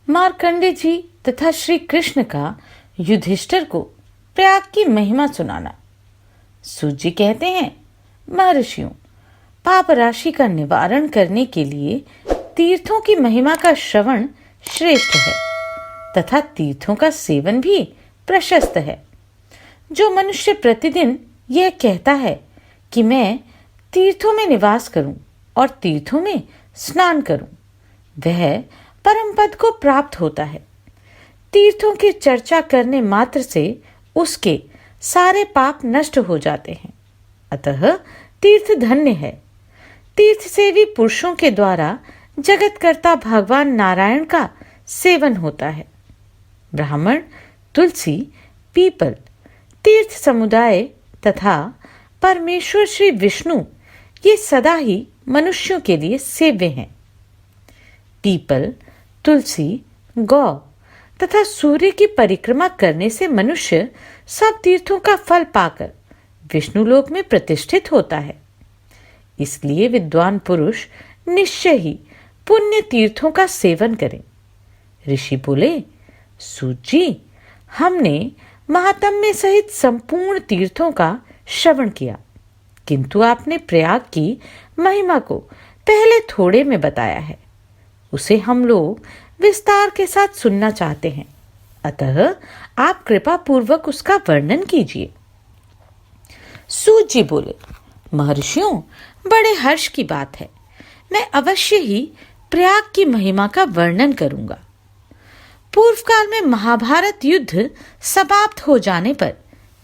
मार्कंडे जी तथा श्री कृष्ण का युधिष्ठिर को प्रयाग की महिमा सुनाना। सूत जी कहते हैं, महर्षियों, पाप राशि का निवारण करने के लिए तीर्थों की महिमा का श्रवण श्रेष्ठ है तथा तीर्थों का सेवन भी प्रशस्त है। जो मनुष्य प्रतिदिन यह कहता है कि मैं तीर्थों में निवास करूं और तीर्थों में स्नान करूं, वह परम पद को प्राप्त होता है। तीर्थों की चर्चा करने मात्र से उसके सारे पाप नष्ट हो जाते हैं। अतः तीर्थ धन्य है। तीर्थ सेवी पुरुषों के द्वारा जगतकर्ता भगवान नारायण का सेवन होता है। ब्राह्मण, तुलसी, पीपल, तीर्थ समुदाय तथा परमेश्वर श्री विष्णु ये सदा ही मनुष्यों के लिए सेव्य हैं। पीपल, तुलसी, गौ तथा सूर्य की परिक्रमा करने से मनुष्य सब तीर्थों का फल पाकर विष्णु लोक में प्रतिष्ठित होता है। इसलिए विद्वान पुरुष निश्चय ही पुण्य तीर्थों का सेवन करें। ऋषि बोले, सूत जी, हमने महात्म्य सहित संपूर्ण तीर्थों का श्रवण किया, किंतु आपने प्रयाग की महिमा को पहले थोड़े में बताया है। उसे हम लोग विस्तार के साथ सुनना चाहते हैं। अतः आप कृपा पूर्वक उसका वर्णन कीजिए। सूत जी बोले, महर्षियों, बड़े हर्ष की बात है। मैं अवश्य ही प्रयाग की महिमा का वर्णन करूंगा। पूर्व काल में महाभारत युद्ध समाप्त हो जाने पर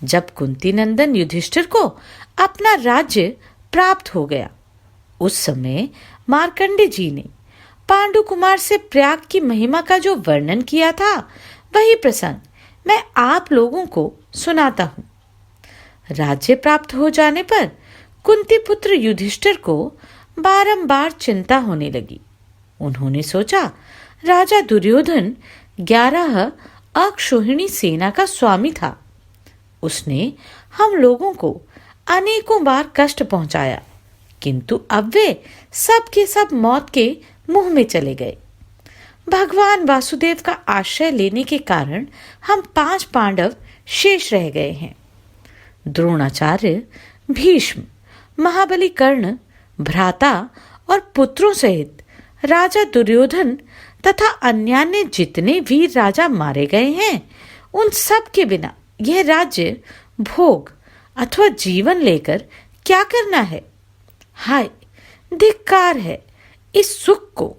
जब कुंती नंदन युधिष्ठिर को अपना राज्य प्राप्त हो गया, उस समय मार्कंडे जी ने पांडु कुमार से प्रयाग की महिमा का जो वर्णन किया था, वही प्रसंग मैं आप लोगों को सुनाता हूँ। राज्य प्राप्त हो जाने पर कुंती पुत्र युधिष्ठिर को बारंबार चिंता होने लगी। उन्होंने सोचा, राजा दुर्योधन 11 अक्षौहिणी सेना का स्वामी था। उसने हम लोगों को अनेकों बार कष्ट पहुंचाया, किंतु अब वे सब के सब मौत के मुंह में चले गए। भगवान वासुदेव का आश्रय लेने के कारण हम 5 पांडव शेष रह गए हैं। द्रोणाचार्य, भीष्म, महाबली कर्ण, भ्राता और पुत्रों सहित राजा दुर्योधन तथा अन्यान्य जितने वीर राजा मारे गए हैं, उन सब के बिना यह राज्य भोग अथवा जीवन लेकर क्या करना है। हाय, धिक्कार है इस सुख को।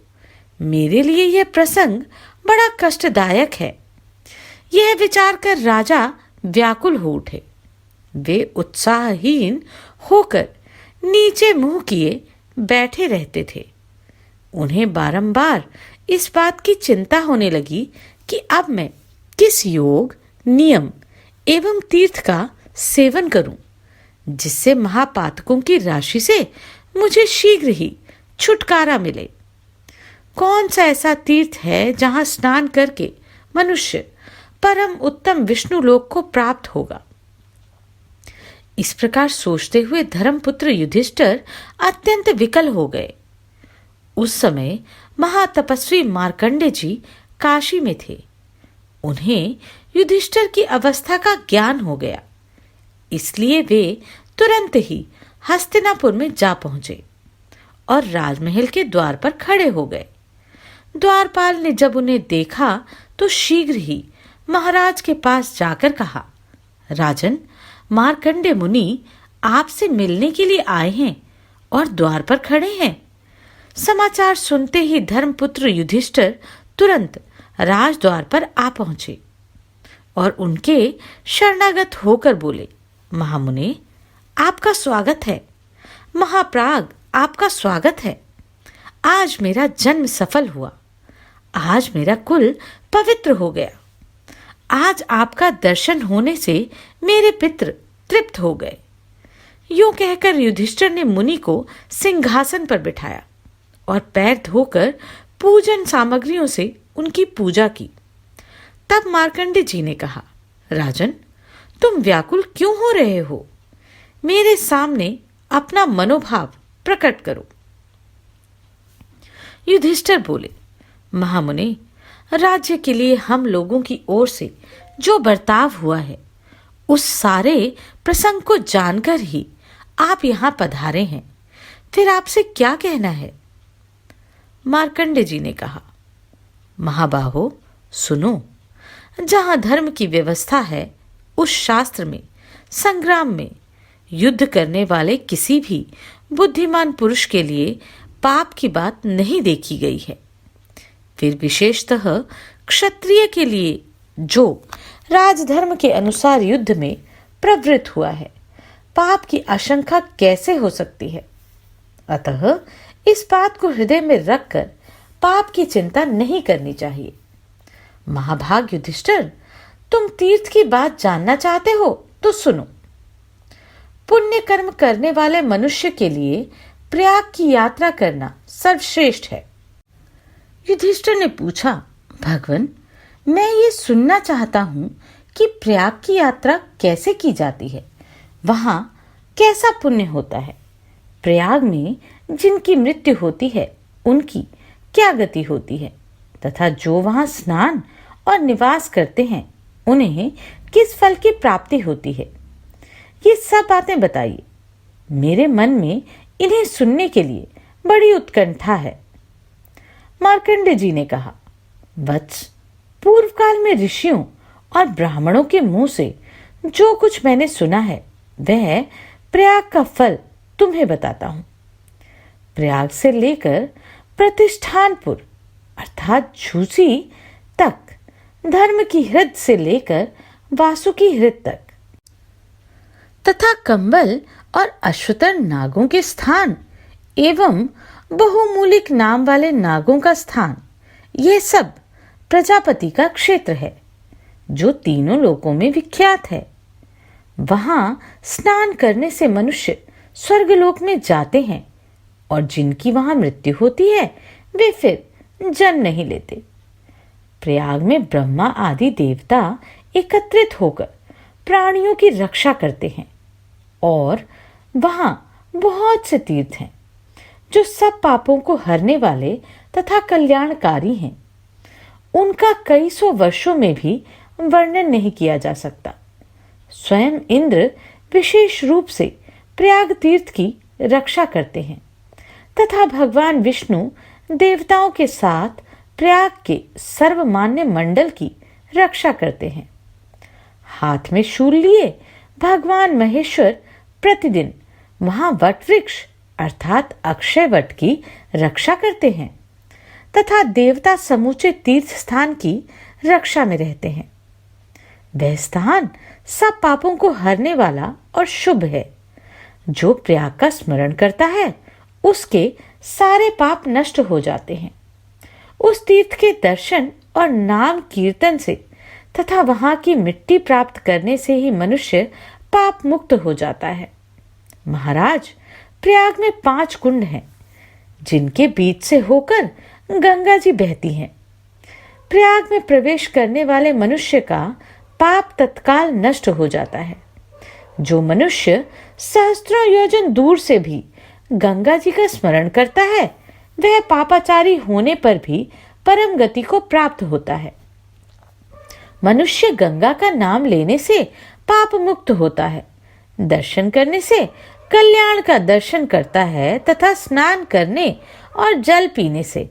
मेरे लिए यह प्रसंग बड़ा कष्टदायक है। यह विचार कर राजा व्याकुल हो उठे। वे उत्साहहीन होकर नीचे मुंह किए बैठे रहते थे। उन्हें बारंबार इस बात की चिंता होने लगी कि अब मैं किस योग, नियम एवं तीर्थ का सेवन करूं, जिससे महापातकों की राशि से मुझे शीघ्र ही छुटकारा मिले। कौन सा ऐसा तीर्थ है जहां स्नान करके मनुष्य परम उत्तम विष्णु लोक को प्राप्त होगा। इस प्रकार सोचते हुए धर्मपुत्र युधिष्ठिर अत्यंत विकल हो गए। उस समय महातपस्वी मार्कंडे जी काशी में थे। उन्हें युधिष्ठिर की अवस्था का ज्ञान हो गया, इसलिए वे तुरंत ही हस्तिनापुर में जा पहुंचे और राजमहल के द्वार पर खड़े हो गए। द्वारपाल ने जब उन्हें देखा तो शीघ्र ही महाराज के पास जाकर कहा, राजन, मार्कंडे मुनि आपसे मिलने के लिए आए हैं और द्वार पर खड़े हैं। समाचार सुनते ही धर्मपुत्र युधिष्ठिर तुरंत राजद्वार पर आ पहुंचे और उनके शरणागत होकर बोले, महामुने, आपका स्वागत है। महाप्राग, आपका स्वागत है। आज मेरा जन्म सफल हुआ। आज मेरा कुल पवित्र हो गया। आज आपका दर्शन होने से मेरे पितृ तृप्त हो गए। यूं कहकर युधिष्ठिर ने मुनि को सिंहासन पर बिठाया और पैर धोकर पूजन सामग्रियों से उनकी पूजा की। तब मार्कंडे जी ने कहा, राजन, तुम व्याकुल क्यों हो रहे हो? मेरे सामने अपना मनोभाव प्रकट करो। युधिष्ठिर बोले, महामुने, राज्य के लिए हम लोगों की ओर से जो बर्ताव हुआ है, उस सारे प्रसंग को जानकर ही आप यहां पधारे हैं। फिर आपसे क्या कहना है? मार्कंडे जी ने कहा, महाबाहो सुनो, जहां धर्म की व्यवस्था है उस शास्त्र में संग्राम में युद्ध करने वाले किसी भी बुद्धिमान पुरुष के लिए पाप की बात नहीं देखी गई है। फिर विशेषतः क्षत्रिय के लिए जो राजधर्म के अनुसार युद्ध में प्रवृत्त हुआ है, पाप की आशंका कैसे हो सकती है? अतः इस बात को हृदय में रखकर पाप की चिंता नहीं करनी चाहिए। महाभाग युधिष्ठिर, तुम तीर्थ की बात जानना चाहते हो तो सुनो। पुण्य कर्म करने वाले मनुष्य के लिए प्रयाग की यात्रा करना सर्वश्रेष्ठ है। युधिष्ठिर ने पूछा, भगवन, मैं ये सुनना चाहता हूं कि प्रयाग की यात्रा कैसे की जाती है, वहां कैसा पुण्य होता है, प्रयाग में जिनकी मृत्यु होती है उनकी क्या गति होती है, तथा जो वहां स्नान और निवास करते हैं उन्हें किस फल की प्राप्ति होती है, ये सब बातें बताइए। मेरे मन में इन्हें सुनने के लिए बड़ी उत्कंठा है। मार्कंडे जी ने कहा, वत्स, पूर्व काल में ऋषियों और ब्राह्मणों के मुंह से जो कुछ मैंने सुना है वह प्रयाग का फल तुम्हें बताता हूं। प्रयाग से लेकर प्रतिष्ठानपुर अर्थात झूसी तक, धर्म की हृद से लेकर वासुकी हृद तक, तथा कंबल और अश्वतर नागों के स्थान एवं बहुमूलिक नाम वाले नागों का स्थान, यह सब प्रजापति का क्षेत्र है जो तीनों लोकों में विख्यात है। वहां स्नान करने से मनुष्य स्वर्गलोक में जाते हैं और जिनकी वहां मृत्यु होती है वे फिर जन्म नहीं लेते। प्रयाग में ब्रह्मा आदि देवता एकत्रित होकर प्राणियों की रक्षा करते हैं और वहां बहुत से तीर्थ हैं जो सब पापों को हरने वाले तथा कल्याणकारी हैं। उनका कई सौ वर्षों में भी वर्णन नहीं किया जा सकता। स्वयं इंद्र विशेष रूप से प्रयाग तीर्थ की रक्षा करते हैं तथा भगवान विष्णु देवताओं के साथ प्रयाग के सर्वमान्य मंडल की रक्षा करते हैं। हाथ में शूल लिए भगवान महेश्वर प्रतिदिन वहां वट वृक्ष अर्थात अक्षय वट की रक्षा करते हैं तथा देवता समूचे तीर्थ स्थान की रक्षा में रहते हैं। वह स्थान सब पापों को हरने वाला और शुभ है। जो प्रयाग का स्मरण करता है उसके सारे पाप नष्ट हो जाते हैं। उस तीर्थ के दर्शन और नाम कीर्तन से तथा वहां की मिट्टी प्राप्त करने से ही मनुष्य पाप मुक्त हो जाता है। महाराज, प्रयाग में 5 कुंड हैं जिनके बीच से होकर गंगा जी बहती हैं। प्रयाग में प्रवेश करने वाले मनुष्य का पाप तत्काल नष्ट हो जाता है। जो मनुष्य सहस्त्रों योजन दूर से भी गंगा जी का स्मरण करता है वह पापाचारी होने पर भी परम गति को प्राप्त होता है। मनुष्य गंगा का नाम लेने से पाप मुक्त होता है, दर्शन करने से कल्याण का दर्शन करता है तथा स्नान करने और जल पीने से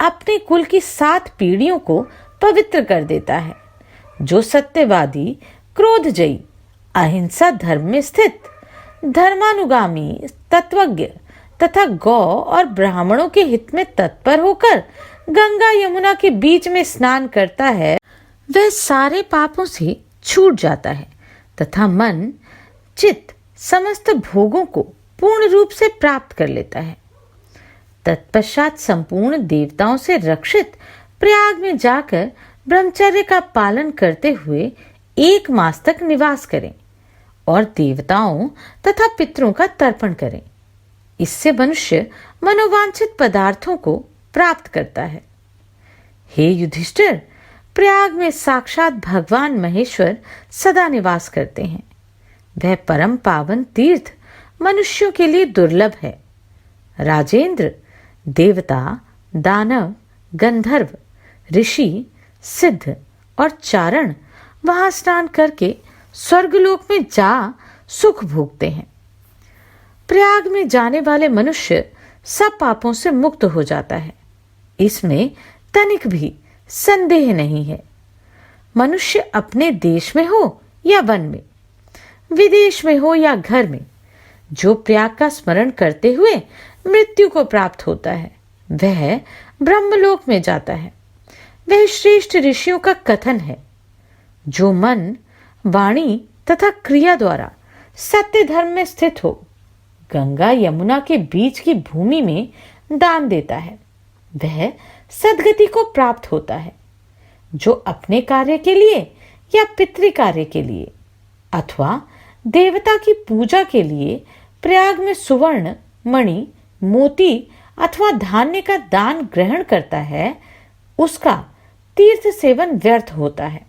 अपने कुल की 7 पीढ़ियों को पवित्र कर देता है। जो सत्यवादी, क्रोधजयी, अहिंसा धर्म में स्थित, धर्मानुगामी, तत्वज्ञ तथा गौ और ब्राह्मणों के हित में तत्पर होकर गंगा यमुना के बीच में स्नान करता है वह सारे पापों से छूट जाता है तथा मन, चित्त, समस्त भोगों को पूर्ण रूप से प्राप्त कर लेता है। तत्पश्चात संपूर्ण देवताओं से रक्षित प्रयाग में जाकर ब्रह्मचर्य का पालन करते हुए 1 मास तक निवास करें और देवताओं तथा पितरों का तर्पण करें। इससे मनुष्य मनोवांछित पदार्थों को प्राप्त करता है। हे युधिष्ठिर, प्रयाग में साक्षात भगवान महेश्वर सदा निवास करते हैं। वह परम पावन तीर्थ मनुष्यों के लिए दुर्लभ है। राजेंद्र, देवता, दानव, गंधर्व, ऋषि, सिद्ध और चारण वहां स्नान करके स्वर्गलोक में जा सुख भोगते हैं। प्रयाग में जाने वाले मनुष्य सब पापों से मुक्त हो जाता है, इसमें तनिक भी संदेह नहीं है। मनुष्य अपने देश में हो या वन में, विदेश में हो या घर में, जो प्रयाग का स्मरण करते हुए मृत्यु को प्राप्त होता है वह ब्रह्मलोक में जाता है। वह श्रेष्ठ ऋषियों का कथन है। जो मन, वाणी तथा क्रिया द्वारा सत्य धर्म में स्थित हो, गंगा यमुना के बीच की भूमि में दान देता है, वह सद्गति को प्राप्त होता है। जो अपने कार्य के लिए या पितृ कार्य के लिए अथवा देवता की पूजा के लिए प्रयाग में सुवर्ण, मणि, मोती अथवा धान्य का दान ग्रहण करता है, उसका तीर्थ सेवन व्यर्थ होता है।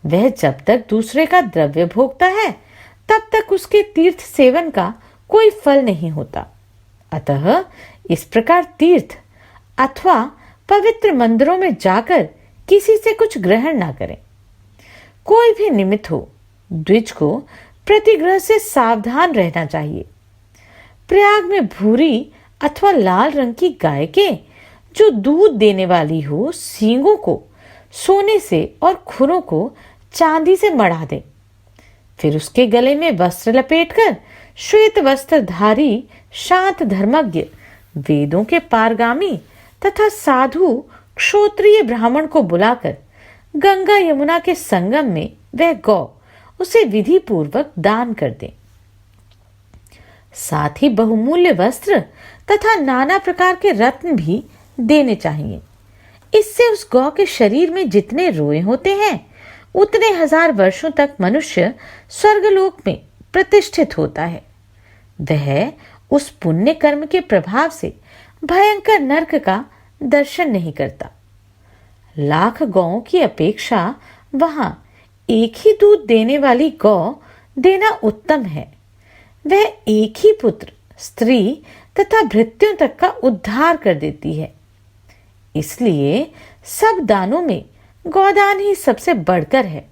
वह जब तक दूसरे का द्रव्य भोगता है तब तक उसके तीर्थ सेवन का कोई फल नहीं होता। अतः इस प्रकार तीर्थ अथवा पवित्र मंदिरों में जाकर किसी से कुछ ग्रहण ना करें। कोई भी निमित्त हो, द्विज को प्रतिग्रह से सावधान रहना चाहिए। प्रयाग में भूरी अथवा लाल रंग की गाय के जो दूध देने वाली हो, सींगों को सोने से और खुरों को चांदी से मढ़ा दे। फिर उसके गले में वस्त्र लपेटकर श्वेत वस्त्रधारी शांत धर्मज्ञ, वेदों के पारगामी तथा साधु क्षोत्रिय ब्राह्मण को बुलाकर गंगा यमुना के संगम में वह गौ उसे विधि पूर्वक दान कर दे। साथ ही बहुमूल्य वस्त्र तथा नाना प्रकार के रत्न भी देने चाहिए। इससे उस गौ के शरीर में जितने रोए होते हैं उतने हजार वर्षों तक मनुष्य स्वर्गलोक में प्रतिष्ठित होता है। वह उस पुण्य कर्म के प्रभाव से भयंकर नरक का दर्शन नहीं करता। लाख गौओं की अपेक्षा वहां एक ही दूध देने वाली गौ देना उत्तम है। वह एक ही पुत्र, स्त्री तथा भृत्यों तक का उद्धार कर देती है। इसलिए सब दानों में गौदान ही सबसे बढ़कर है।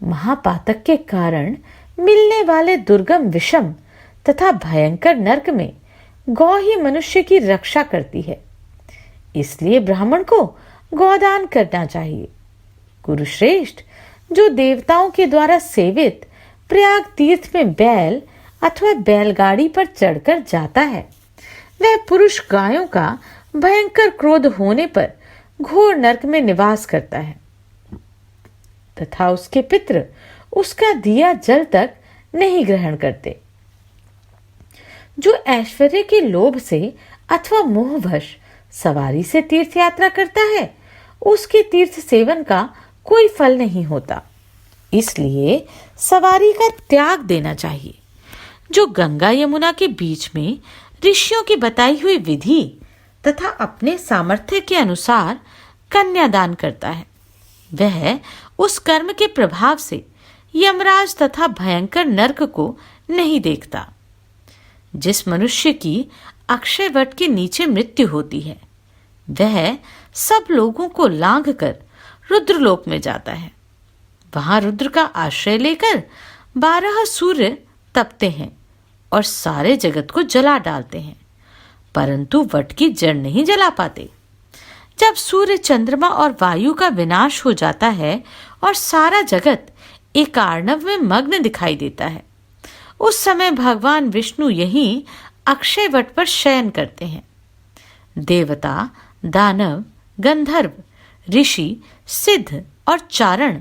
महापातक के कारण मिलने वाले दुर्गम, विषम तथा भयंकर नरक में गौ ही मनुष्य की रक्षा करती है। इसलिए ब्राह्मण को गौदान करना चाहिए। कुरुश्रेष्ठ, जो देवताओं के द्वारा सेवित प्रयाग तीर्थ में बैल अथवा बैलगाड़ी पर चढ़कर जाता है, वह पुरुष गायों का भयंकर क्रोध होने पर घोर नरक में निवास करता है तथा उसके पितृ उसका दिया जल तक नहीं ग्रहण करते। जो ऐश्वर्य के लोभ से अथवा मोहवश सवारी से तीर्थ यात्रा करता है, उसके तीर्थ सेवन का कोई फल नहीं होता। इसलिए सवारी का त्याग देना चाहिए। जो गंगा यमुना के बीच में ऋषियों की बताई हुई विधि तथा अपने सामर्थ्य के अनुसार कन्यादान करता है, वह उस कर्म के प्रभाव से यमराज तथा भयंकर नरक को नहीं देखता। जिस मनुष्य की अक्षय वट के नीचे मृत्यु होती है, वह सब लोगों को लांघ कर रुद्रलोक में जाता है। वहां रुद्र का आश्रय लेकर 12 सूर्य तपते हैं और सारे जगत को जला डालते हैं, परंतु वट की जड़ नहीं जला पाते। जब सूर्य, चंद्रमा और वायु का विनाश हो जाता है और सारा जगत एक आर्णव में मग्न दिखाई देता है, उस समय भगवान विष्णु यहीं अक्षय वट पर शयन करते हैं। देवता, दानव, गंधर्व, ऋषि, सिद्ध और चारण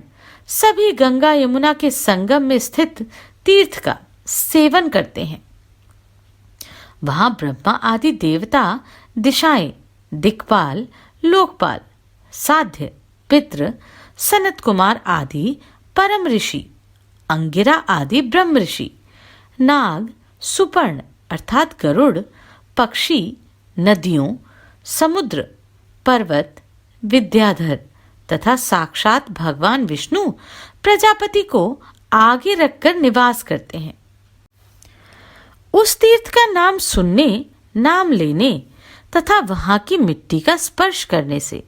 सभी गंगा यमुना के संगम में स्थित तीर्थ का सेवन करते हैं। वहां ब्रह्मा आदि देवता, दिशाएं, दिक्पाल, लोकपाल, साध्य, पितृ, सनत कुमार आदि परम ऋषि, अंगिरा आदि ब्रह्म ऋषि, नाग, सुपर्ण अर्थात गरुड़, पक्षी, नदियों, समुद्र, पर्वत, विद्याधर तथा साक्षात भगवान विष्णु प्रजापति को आगे रखकर निवास करते हैं। उस तीर्थ का नाम सुनने, नाम लेने तथा वहां की मिट्टी का स्पर्श करने से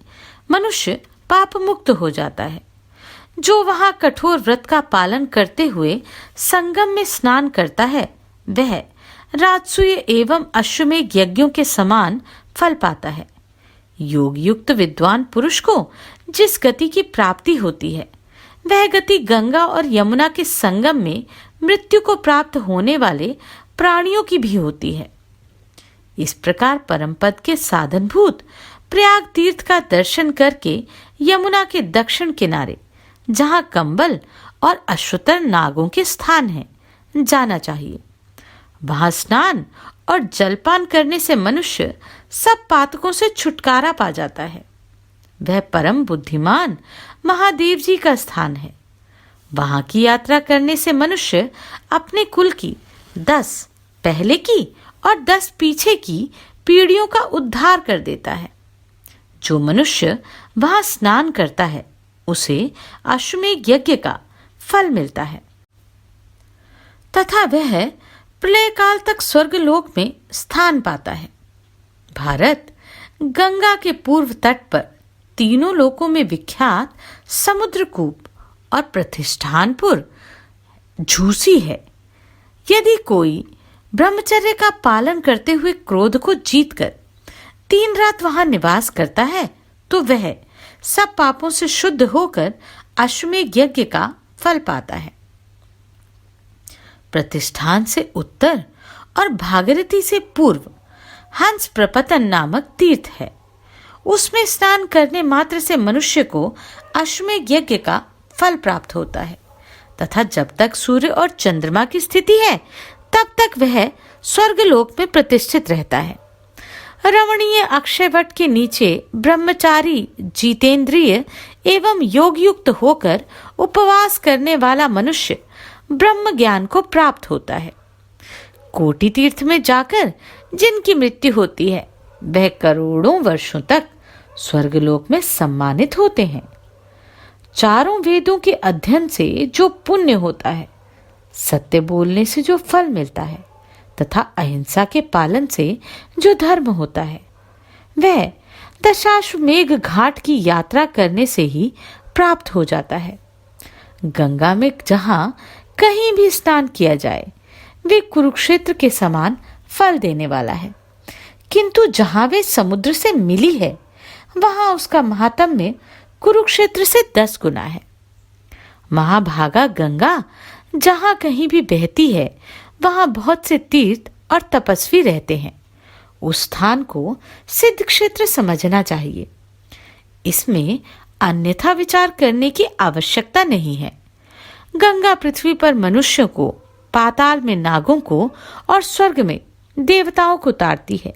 मनुष्य पाप मुक्त हो जाता है। जो वहां कठोर व्रत का पालन करते हुए संगम में स्नान करता है वह राजसूय एवं अश्वमेध यज्ञों के समान फल पाता है। योग युक्त विद्वान पुरुष को जिस गति की प्राप्ति होती है वह गति गंगा और यमुना के संगम में मृत्यु को प्राप्त होने वाले प्राणियों की भी होती है। इस प्रकार परम पद के साधनभूत प्रयाग तीर्थ का दर्शन करके यमुना के दक्षिण किनारे जहां कंबल और अश्वतर नागों के स्थान हैं जाना चाहिए। वहां स्नान और जलपान करने से मनुष्य सब पातकों से छुटकारा पा जाता है। वह परम बुद्धिमान महादेव जी का स्थान है। वहां की यात्रा करने से मनुष्य अपने कुल की 10 पहले की और 10 पीछे की पीढ़ियों का उद्धार कर देता है। जो मनुष्य वहां स्नान करता है उसे अश्वमेध यज्ञ का फल मिलता है तथा वह प्रलय काल तक स्वर्गलोक में स्थान पाता है। भारत गंगा के पूर्व तट पर तीनों लोकों में विख्यात समुद्रकूप और प्रतिष्ठानपुर झूसी है। यदि कोई ब्रह्मचर्य का पालन करते हुए क्रोध को जीतकर 3 रात वहां निवास करता है तो वह सब पापों से शुद्ध होकर अश्वमेध यज्ञ का फल पाता है। प्रतिष्ठान से उत्तर और भागीरथी से पूर्व हंस प्रपतन नामक तीर्थ है। उसमें स्नान करने मात्र से मनुष्य को अश्वमेध यज्ञ का फल प्राप्त होता है तथा जब तक सूर्य और चंद्रमा की स्थिति है तब तक वह स्वर्गलोक में प्रतिष्ठित रहता है। रमणीय अक्षय वट के नीचे ब्रह्मचारी जितेंद्रिय एवं योग युक्त होकर उपवास करने वाला मनुष्य ब्रह्म ज्ञान को प्राप्त होता है। कोटि तीर्थ में जाकर जिनकी मृत्यु होती है वह करोड़ों वर्षों तक स्वर्गलोक में सम्मानित होते हैं। चारों वेदों के अध्ययन से जो पुण्य होता है, सत्य बोलने से जो फल मिलता है तथा अहिंसा के पालन से जो धर्म होता है वह दशाश्वमेध घाट की यात्रा करने से ही प्राप्त हो जाता है। गंगा में जहां कहीं भी स्नान किया जाए वे कुरुक्षेत्र के समान फल देने वाला है, किंतु जहां वे समुद्र से मिली है वहां उसका महात्म्य कुरुक्षेत्र से 10 गुना है। महाभागा गंगा जहां कहीं भी बहती है वहां बहुत से तीर्थ और तपस्वी रहते हैं। उस स्थान को सिद्ध क्षेत्र समझना चाहिए। इसमें अन्यथा विचार करने की आवश्यकता नहीं है। गंगा पृथ्वी पर मनुष्य को, पाताल में नागों को और स्वर्ग में देवताओं को तारती है,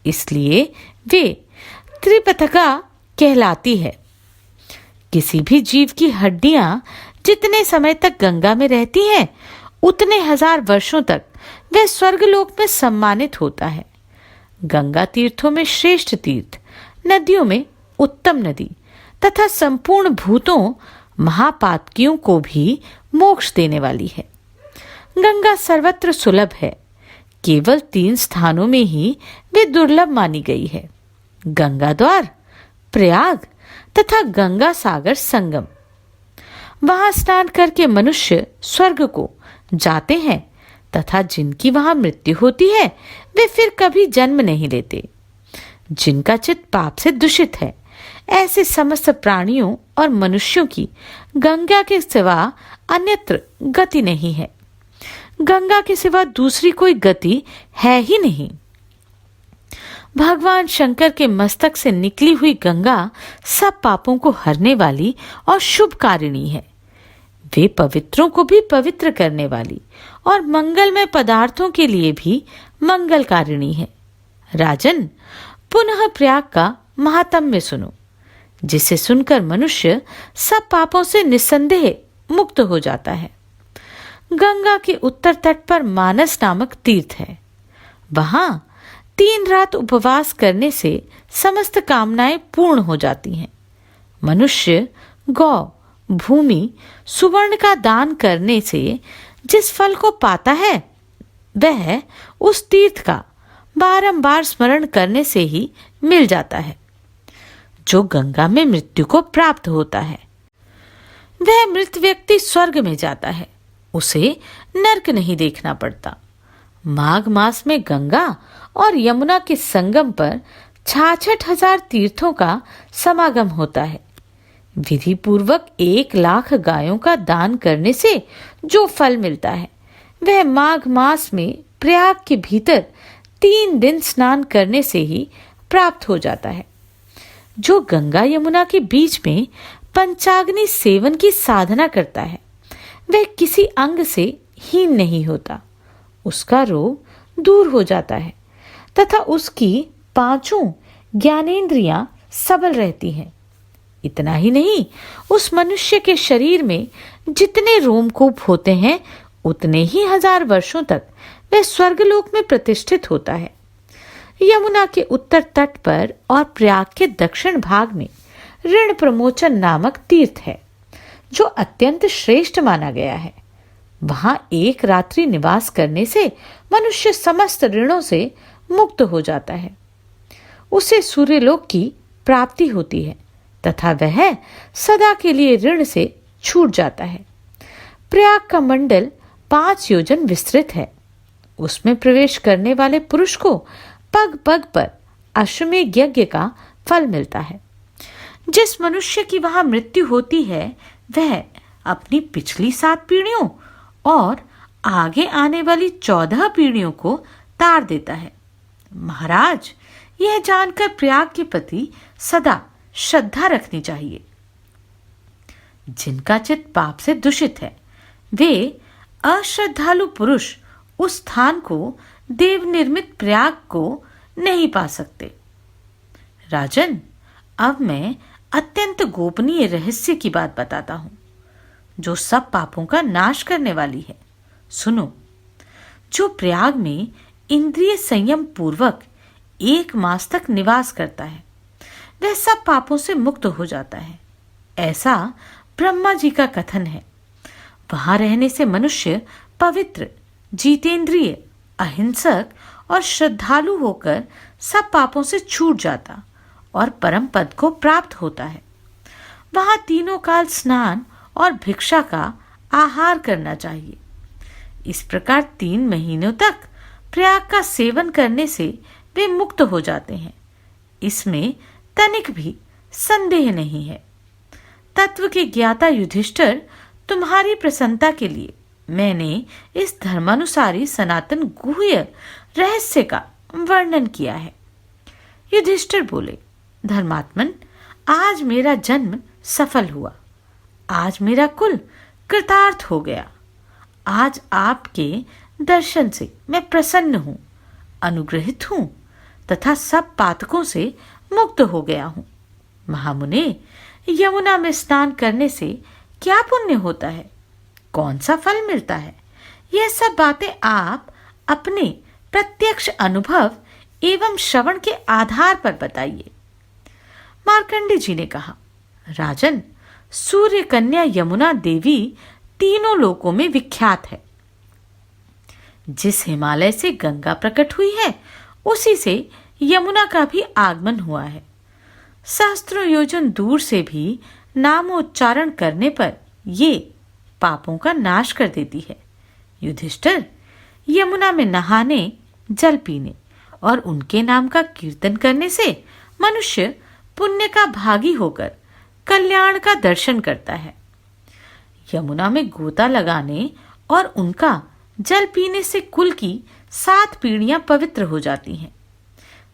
इसलिए वे त्रिपथका कहलाती है। किसी भी जीव की हड्डियां जितने समय तक गंगा में रहती हैं उतने 1000 वर्षों तक वह स्वर्गलोक में सम्मानित होता है। गंगा तीर्थों में श्रेष्ठ तीर्थ, नदियों में उत्तम नदी तथा संपूर्ण भूतों महापातकियों को भी मोक्ष देने वाली है। गंगा सर्वत्र सुलभ है, केवल 3 स्थानों में ही वे दुर्लभ मानी गई है, गंगा द्वार, प्रयाग तथा गंगा सागर संगम। वहां स्नान करके मनुष्य स्वर्ग को जाते हैं तथा जिनकी वहां मृत्यु होती है वे फिर कभी जन्म नहीं लेते। जिनका चित्त पाप से दूषित है ऐसे समस्त प्राणियों और मनुष्यों की गंगा के सिवा अन्यत्र गति नहीं है। गंगा के सिवा दूसरी कोई गति है ही नहीं। भगवान शंकर के मस्तक से निकली हुई गंगा सब पापों को हरने वाली और शुभकारिणी है। वे पवित्रों को भी पवित्र करने वाली और मंगलमय पदार्थों के लिए भी मंगलकारिणी है। राजन, पुनः प्रयाग का महात्म्य सुनो, जिसे सुनकर मनुष्य सब पापों से निस्संदेह मुक्त हो जाता है। गंगा के उत्तर तट पर मानस नामक तीर्थ है। वहां 3 रात उपवास करने से समस्त कामनाएं पूर्ण हो जाती हैं। मनुष्य गौ, भूमि, सुवर्ण का दान करने से जिस फल को पाता है वह उस तीर्थ का बारंबार स्मरण करने से ही मिल जाता है। जो गंगा में मृत्यु को प्राप्त होता है। वह मृत व्यक्ति स्वर्ग में जाता है, उसे नरक नहीं देखना पड़ता। माघ मास में गंगा और यमुना के संगम पर 66,000 तीर्थों का समागम होता है। विधि पूर्वक 1,00,000 गायों का दान करने से जो फल मिलता है वह माघ मास में प्रयाग के भीतर 3 दिन स्नान करने से ही प्राप्त हो जाता है। जो गंगा यमुना के बीच में पंचाग्नि सेवन की साधना करता है वह किसी अंग से हीन नहीं होता, उसका रोग दूर हो जाता है तथा उसकी 5 ज्ञानेंद्रियां सबल रहती हैं। इतना ही नहीं, उस मनुष्य के शरीर में जितने रोमकूप होते हैं उतने ही 1000 वर्षों तक वह स्वर्गलोक में प्रतिष्ठित होता है। यमुना के उत्तर तट पर और प्रयाग के दक्षिण भाग में ऋण प्रमोचन नामक तीर्थ है, जो अत्यंत श्रेष्ठ माना गया है। वहां 1 रात्रि निवास करने से मनुष्य समस्त ऋणों से मुक्त हो जाता है। उसे सूर्यलोक की प्राप्ति होती है तथा वह सदा के लिए ऋण से छूट जाता है। प्रयाग का मंडल 5 योजन विस्तृत है। उसमें प्रवेश करने वाले पुरुष को पग पग पर अश्वमेध यज्ञ का फल मिलता है। जिस मनुष्य की वहां मृत्यु होती है वह अपनी पिछली 7 पीढ़ियों और आगे आने वाली 14 पीढ़ियों को तार देता है। महाराज, यह जानकर प्रयाग के प्रति सदा श्रद्धा रखनी चाहिए। जिनका चित्त पाप से दूषित है वे अश्रद्धालु पुरुष उस स्थान को, देव निर्मित प्रयाग को नहीं पा सकते। राजन, अब मैं अत्यंत गोपनीय रहस्य की बात बताता हूं जो सब पापों का नाश करने वाली है। सुनो, जो प्रयाग में इंद्रिय संयम पूर्वक 1 मास तक निवास करता है वह सब पापों से मुक्त हो जाता है, ऐसा ब्रह्मा जी का कथन है। वहां रहने से मनुष्य पवित्र, जितेंद्रिय, अहिंसक और श्रद्धालु होकर सब पापों से छूट जाता और परम पद को प्राप्त होता है। वहां 3 काल स्नान और भिक्षा का आहार करना चाहिए। इस प्रकार 3 महीनों तक प्रयाग का सेवन करने से वे मुक्त हो जाते हैं। इसमें तनिक भी संदेह नहीं है। तत्व के ज्ञाता युधिष्ठिर, तुम्हारी प्रसन्नता के लिए मैंने इस धर्मानुसारी सनातन गुह्य रहस्य का वर्णन किया है। युधिष्ठिर बोले, धर्मात्मन, आज मेरा जन्म सफल हुआ। आज मेरा कुल कृतार्थ हो गया। आज आपके दर्शन से मैं प्रसन्न हूं, अनुग्रहित हूं तथा सब पातकों से मुक्त हो गया हूं। महामुने, यमुना में स्नान करने से क्या पुण्य होता है, कौन सा फल मिलता है, यह सब बातें आप अपने प्रत्यक्ष अनुभव एवं श्रवण के आधार पर बताइए। मार्कंडे जी ने कहा, राजन, सूर्य कन्या यमुना देवी तीनों लोकों में विख्यात है। जिस हिमालय से गंगा प्रकट हुई है उसी से यमुना का भी आगमन हुआ है। सहस्त्रों योजन दूर से भी नामोच्चारण करने पर ये पापों का नाश कर देती है। युधिष्ठिर, यमुना में नहाने, जल पीने और उनके नाम का कीर्तन करने से मनुष्य पुण्य का भागी होकर कल्याण का दर्शन करता है। यमुना में गोता लगाने और उनका जल पीने से कुल की 7 पीढ़ियां पवित्र हो जाती हैं।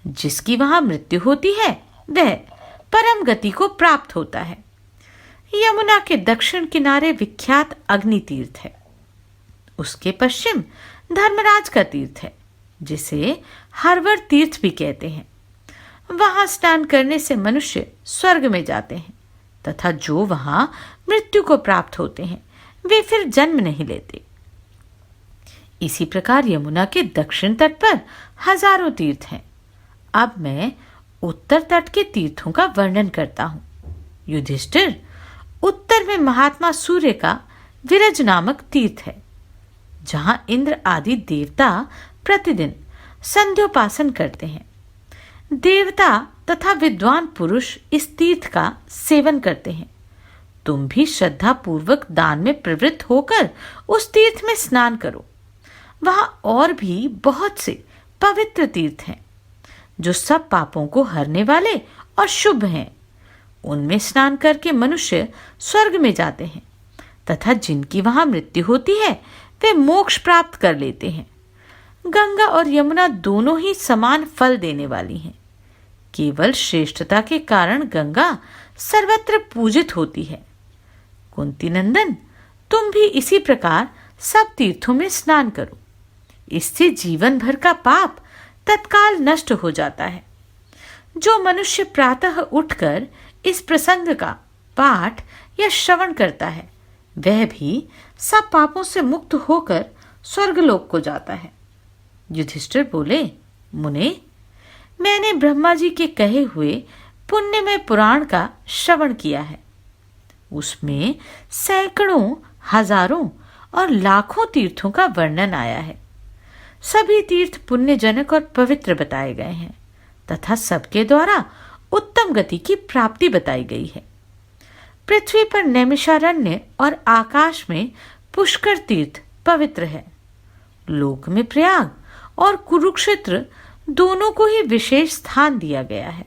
जिसकी वहां मृत्यु होती है वह परम गति को प्राप्त होता है। यमुना के दक्षिण किनारे विख्यात अग्नि तीर्थ है। उसके पश्चिम धर्मराज का तीर्थ है, जिसे हरवर तीर्थ भी कहते हैं। वहां स्नान करने से मनुष्य स्वर्ग में जाते हैं तथा जो वहां मृत्यु को प्राप्त होते हैं वे फिर जन्म नहीं लेते। इसी प्रकार यमुना के दक्षिण तट पर हजारों तीर्थ हैं। अब मैं उत्तर तट के तीर्थों का वर्णन करता हूं। युधिष्ठिर, उत्तर में महात्मा सूर्य का विरज नामक तीर्थ है, जहां इंद्र आदि देवता प्रतिदिन संध्योपासन करते हैं। देवता तथा विद्वान पुरुष इस तीर्थ का सेवन करते हैं। तुम भी श्रद्धा पूर्वक दान में प्रवृत्त होकर उस तीर्थ में स्नान करो। वहां और भी बहुत से पवित्र तीर्थ हैं जो सब पापों को हरने वाले और शुभ हैं। उनमें स्नान करके मनुष्य स्वर्ग में जाते हैं तथा जिनकी वहां मृत्यु होती है वे मोक्ष प्राप्त कर लेते हैं। गंगा और यमुना दोनों ही समान फल देने वाली हैं। केवल श्रेष्ठता के कारण गंगा सर्वत्र पूजित होती है। कुंती नंदन, तुम भी इसी प्रकार सब तीर्थों में स्नान करो। इससे जीवन भर का पाप तत्काल नष्ट हो जाता है। जो मनुष्य प्रातः उठकर इस प्रसंग का पाठ या श्रवण करता है वह भी सब पापों से मुक्त होकर स्वर्गलोक को जाता है। युधिष्ठिर बोले, मुने, मैंने ब्रह्मा जी के कहे हुए पुण्यमय पुराण का श्रवण किया है। उसमें सैकड़ों, हजारों और लाखों तीर्थों का वर्णन आया है। सभी तीर्थ पुण्यजनक और पवित्र बताए गए हैं तथा सबके द्वारा उत्तम गति की प्राप्ति बताई गई है। पृथ्वी पर नैमिषारण्य और आकाश में पुष्कर तीर्थ पवित्र है। लोक में प्रयाग और कुरुक्षेत्र दोनों को ही विशेष स्थान दिया गया है।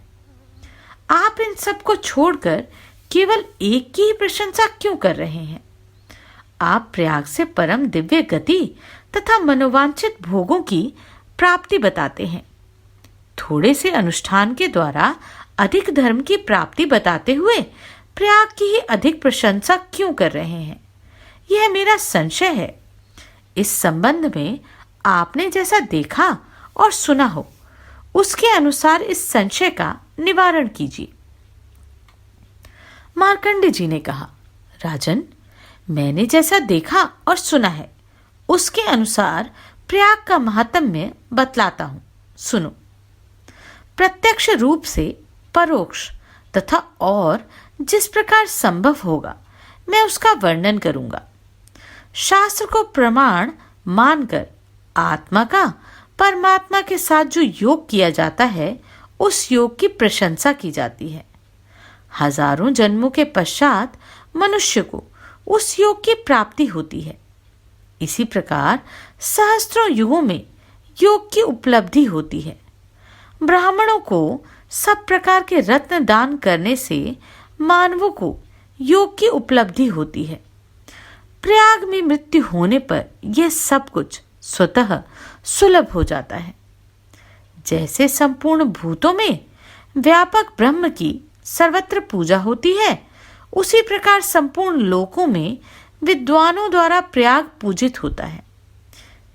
आप इन सब को छोड़कर केवल एक की ही प्रशंसा क्यों कर रहे हैं? आप प्रयाग से परम दिव्य गति तथा मनोवांछित भोगों की प्राप्ति बताते हैं। थोड़े से अनुष्ठान के द्वारा अधिक धर्म की प्राप्ति बताते हुए प्रयाग की ही अधिक प्रशंसा क्यों कर रहे हैं? यह मेरा संशय है। इस संबंध में आपने जैसा देखा और सुना हो उसके अनुसार इस संशय का निवारण कीजिए। मार्कंडेय जी ने कहा, राजन, मैंने जैसा देखा और सुना है उसके अनुसार प्रयाग का महात्म्य बतलाता हूं, सुनो। प्रत्यक्ष रूप से, परोक्ष तथा और जिस प्रकार संभव होगा मैं उसका वर्णन करूंगा। शास्त्र को प्रमाण मानकर आत्मा का परमात्मा के साथ जो योग किया जाता है उस योग की प्रशंसा की जाती है। हजारों जन्मों के पश्चात मनुष्य को उस योग की प्राप्ति होती है। इसी प्रकार सहस्त्रों युगों में योग की उपलब्धि होती है। ब्राह्मणों को सब प्रकार के रत्न दान करने से मानवों को योग की उपलब्धि होती है। प्रयाग में मृत्यु होने पर यह सब कुछ स्वतः सुलभ हो जाता है। जैसे संपूर्ण भूतों में व्यापक ब्रह्म की सर्वत्र पूजा होती है, उसी प्रकार संपूर्ण लोकों में विद्वानों द्वारा प्रयाग पूजित होता है।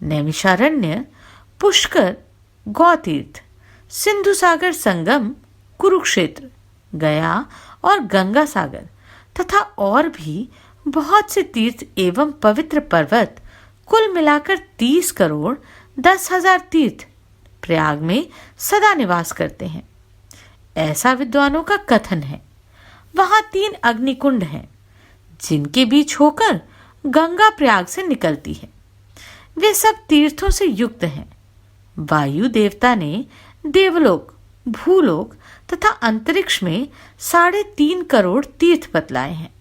नैमिषारण्य, पुष्कर, गौतीर्थ, सिंधु सागर संगम, कुरुक्षेत्र, गया और गंगा सागर तथा और भी बहुत से तीर्थ एवं पवित्र पर्वत, कुल मिलाकर 30 करोड़ 10,000 तीर्थ प्रयाग में सदा निवास करते हैं, ऐसा विद्वानों का कथन है। वहां 3 अग्निकुंड हैं जिनके बीच होकर गंगा प्रयाग से निकलती है। वे सब तीर्थों से युक्त हैं। वायु देवता ने देवलोक, भूलोक तथा अंतरिक्ष में 3.5 करोड़ तीर्थ बतलाए हैं।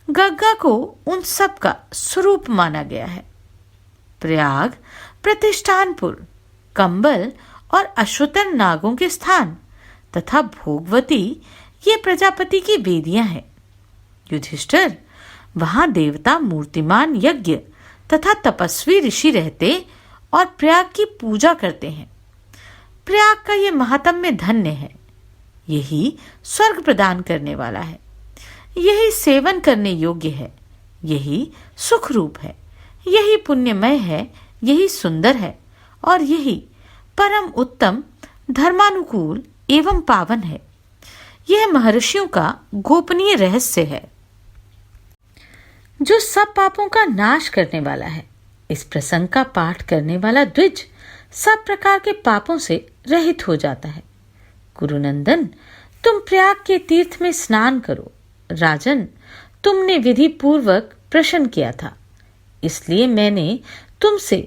गंगा को उन सब का स्वरूप माना गया है। प्रयाग, प्रतिष्ठानपुर, कंबल और अश्वतन नागों के स्थान तथा भोगवती ये प्रजापति की वेदियां हैं। युधिष्ठिर, वहां देवता मूर्तिमान यज्ञ तथा तपस्वी ऋषि रहते और प्रयाग की पूजा करते हैं। प्रयाग का ये महात्म्य धन्य है। यही स्वर्ग प्रदान करने वाला है। यही सेवन करने योग्य है। यही सुख रूप है। यही पुण्यमय है। यही सुंदर है और यही परम उत्तम, धर्मानुकूल एवं पावन है। यह महर्षियों का गोपनीय रहस्य है जो सब पापों का नाश करने वाला है। इस प्रसंग का पाठ करने वाला द्विज सब प्रकार के पापों से रहित हो जाता है। कुरुनंदन, तुम प्रयाग के तीर्थ में स्नान करो। राजन, तुमने विधि पूर्वक प्रश्न किया था, इसलिए मैंने तुमसे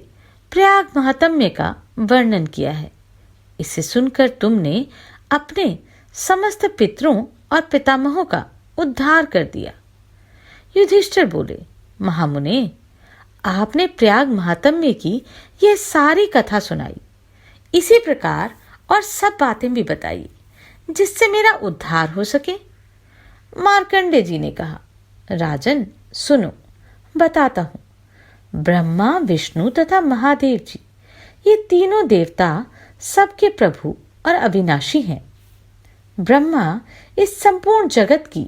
प्रयाग महात्म्य का वर्णन किया है। इसे सुनकर तुमने अपने समस्त पितरों और पितामहों का उद्धार कर दिया। युधिष्ठिर बोले, महामुने, आपने प्रयाग महात्म्य की यह सारी कथा सुनाई, इसी प्रकार और सब बातें भी बताई जिससे मेरा उद्धार हो सके। मार्कंडेय जी ने कहा, राजन सुनो, बताता हूं। ब्रह्मा, विष्णु तथा महादेव जी, ये तीनों देवता सबके प्रभु और अविनाशी हैं। ब्रह्मा इस संपूर्ण जगत की,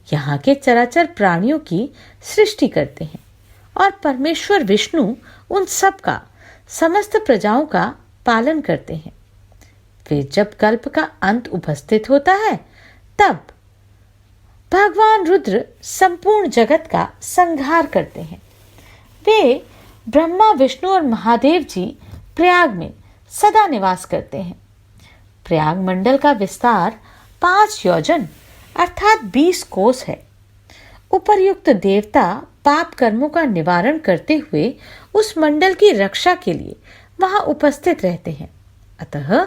यहाँ के चराचर प्राणियों की सृष्टि करते हैं और परमेश्वर विष्णु उन सब का, समस्त प्रजाओं का पालन करते हैं। फिर जब कल्प का अंत उपस्थित होता है, तब भगवान रुद्र संपूर्ण जगत का संहार करते हैं। वे ब्रह्मा, विष्णु और महादेव जी प्रयाग में सदा निवास करते हैं। प्रयाग मंडल का विस्तार 5 योजन अर्थात 20 कोस है। उपर्युक्त देवता पाप कर्मों का निवारण करते हुए उस मंडल की रक्षा के लिए वहां उपस्थित रहते हैं। अतः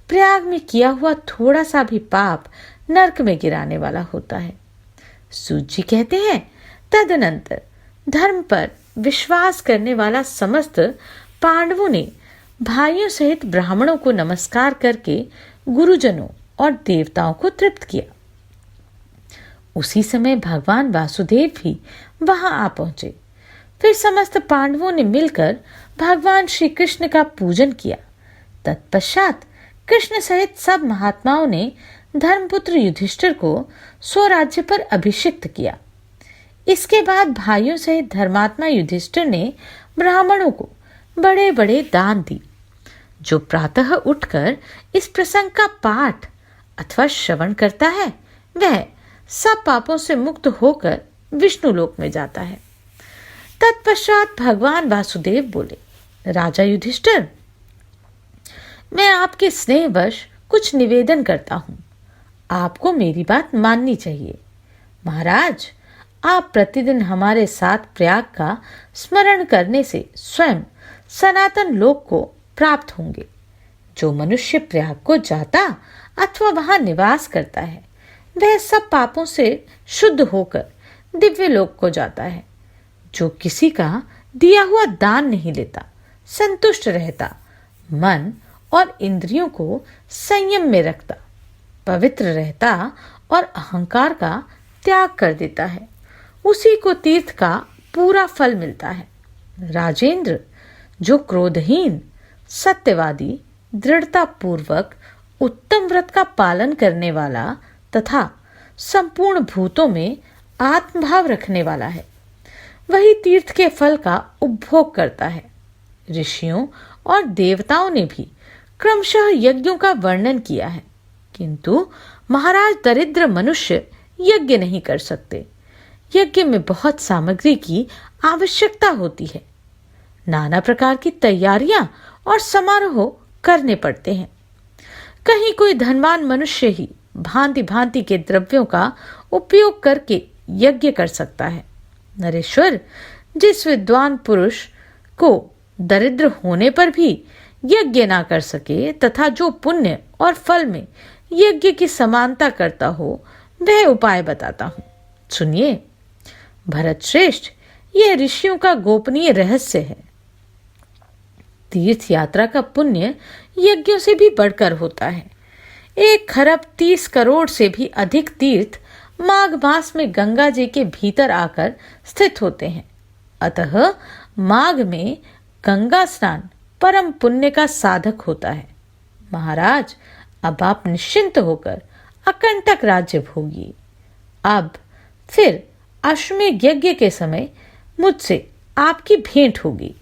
प्रयाग में किया हुआ थोड़ा सा भी पाप नरक में गिराने वाला होता है। सूत जी कहते हैं, तदनंतर धर्म पर विश्वास करने वाला समस्त पांडवों ने भाइयों सहित ब्राह्मणों को नमस्कार करके गुरुजनों और देवताओं को तृप्त किया। उसी समय भगवान वासुदेव भी वहां आ पहुंचे। फिर समस्त पांडवों ने मिलकर भगवान श्री कृष्ण का पूजन किया। तत्पश्चात कृष्ण सहित सब महात्माओं ने धर्मपुत्र युधिष्ठिर को स्वराज्य पर अभिषिक्त किया। इसके बाद भाइयों सहित धर्मात्मा युधिष्ठिर ने ब्राह्मणों को बड़े बड़े दान दिए। जो प्रातः उठकर इस प्रसंग का पाठ अथवा श्रवण करता है, वह सब पापों से मुक्त होकर विष्णु लोक में जाता है। तत्पश्चात भगवान वासुदेव बोले, राजा युधिष्ठिर, मैं आपके स्नेहवश कुछ निवेदन करता हूं। आपको मेरी बात माननी चाहिए। महाराज, आप प्रतिदिन हमारे साथ प्रयाग का स्मरण करने से स्वयं सनातन लोक को प्राप्त होंगे। जो मनुष्य प्रयाग को जाता अथवा वहां निवास करता है, वह सब पापों से शुद्ध होकर दिव्य लोक को जाता है। जो किसी का दिया हुआ दान नहीं लेता, संतुष्ट रहता, मन और इंद्रियों को संयम में रखता, पवित्र रहता और अहंकार का त्याग कर देता है, उसी को तीर्थ का पूरा फल मिलता है। राजेंद्र, जो क्रोधहीन, सत्यवादी, दृढ़ता पूर्वक उत्तम व्रत का पालन करने वाला तथा संपूर्ण भूतों में आत्मभाव रखने वाला है, वही तीर्थ के फल का उपभोग करता है। ऋषियों और देवताओं ने भी क्रमशः यज्ञों का वर्णन किया है, किंतु महाराज दरिद्र मनुष्य यज्ञ नहीं कर सकते। यज्ञ में बहुत सामग्री की आवश्यकता होती है। नाना प्रकार की तैयारियां और समारोह करने पड़ते हैं। कहीं कोई धनवान मनुष्य ही भांति भांति के द्रव्यों का उपयोग करके यज्ञ कर सकता है। नरेश्वर, जिस विद्वान पुरुष को दरिद्र होने पर भी यज्ञ ना कर सके तथा जो पुण्य और फल में यज्ञ की समानता करता हो, वह उपाय बताता हूं। सुनिए भरत श्रेष्ठ, यह ऋषियों का गोपनीय रहस्य है। तीर्थ यात्रा का पुण्य यज्ञों से भी बढ़कर होता है। 1 खरब 30 करोड़ से भी अधिक तीर्थ माघ मास में गंगा जी के भीतर आकर स्थित होते हैं। अतः माघ में गंगा स्नान परम पुण्य का साधक होता है। महाराज, अब आप निश्चिंत होकर अकंटक राज्य भोगिए। अब फिर अश्वमेध यज्ञ के समय मुझसे आपकी भेंट होगी।